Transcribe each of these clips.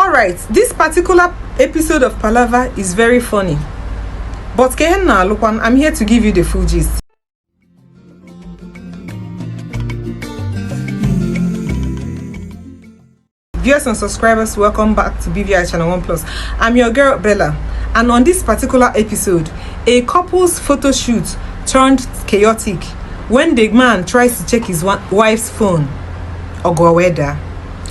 Alright, this particular episode of Palava is very funny. But I'm here to give you the full gist. Viewers and subscribers, welcome back to BVI Channel 1 Plus. I'm your girl Bella, and on this particular episode, a couple's photo shoot turned chaotic when the man tries to check his wife's phone. Ogwaweda.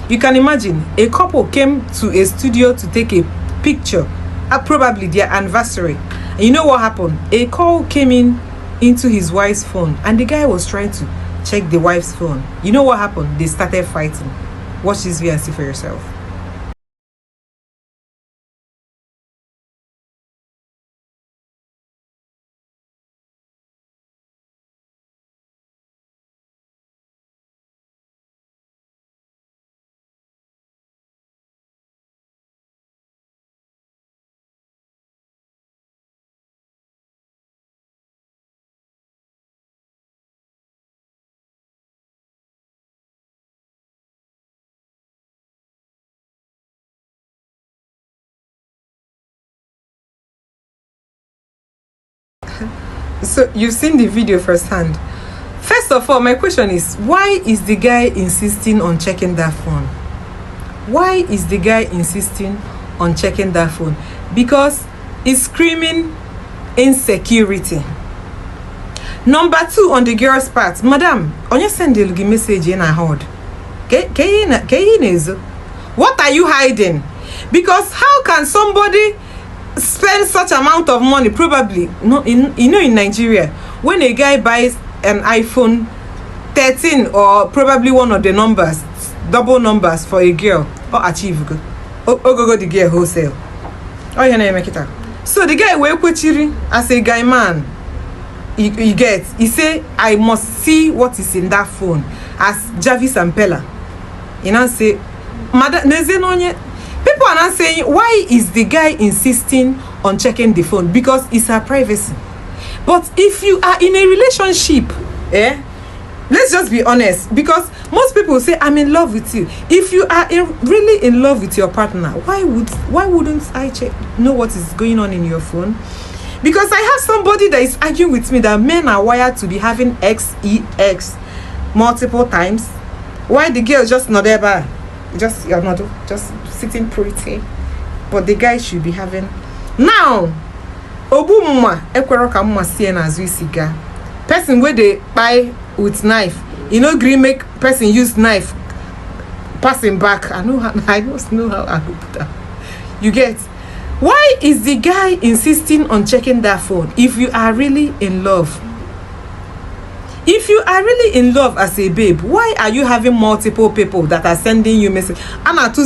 You can imagine, a couple came to a studio to take a picture at probably their anniversary. And you know what happened? A call came into his wife's phone, and the guy was trying to check the wife's phone. You know what happened? They started fighting. Watch this video and see for yourself. So you've seen the video firsthand. First of all, my question is, why is the guy insisting on checking that phone? Why is the guy insisting on checking that phone? Because it's screaming insecurity. Number two, on the girl's part, madam, on your send a message in I heard. What are you hiding? Because how can somebody spend such amount of money? Probably no, in Nigeria, when a guy buys an iPhone 13 or probably one of the numbers, double numbers for a girl, or achieve go the girl wholesale. Oh, you know, make it up. So the guy will put you as a guy man. You get, he say, I must see what is in that phone as Jarvis and Pella. You know, say, madam, people are not saying, why is the guy insisting on checking the phone? Because it's her privacy. But if you are in a relationship, let's just be honest, because most people say, I'm in love with you. If you are really in love with your partner, why wouldn't I know what is going on in your phone? Because I have somebody that is arguing with me that men are wired to be having sex multiple times. Why the girl just not there by? You're not just sitting pretty, but the guy should be having. Now obumma ekwero ka mma sie na azu isiga person where they buy with knife, you know, green make person use knife passing back. I just know how I do that. You get? Why is the guy insisting on checking that phone? If you are really in love, if you are really in love as a babe, why are you having multiple people that are sending you message? Right?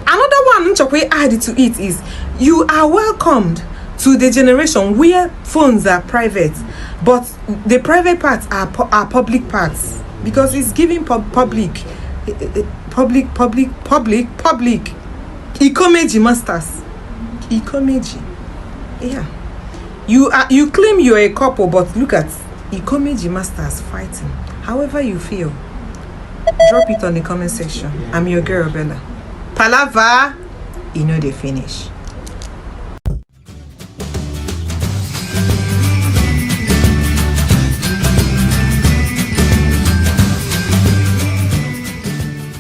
Another one I add to it is, you are welcomed to the generation where phones are private, but the private parts are public parts, because it's giving public. Ikomeji masters. Ikomeji. Yeah. You claim you're a couple, but look at Ikomeji masters fighting. However you feel, drop it on the comment section. I'm your girl Bella. Palava, you know they finish.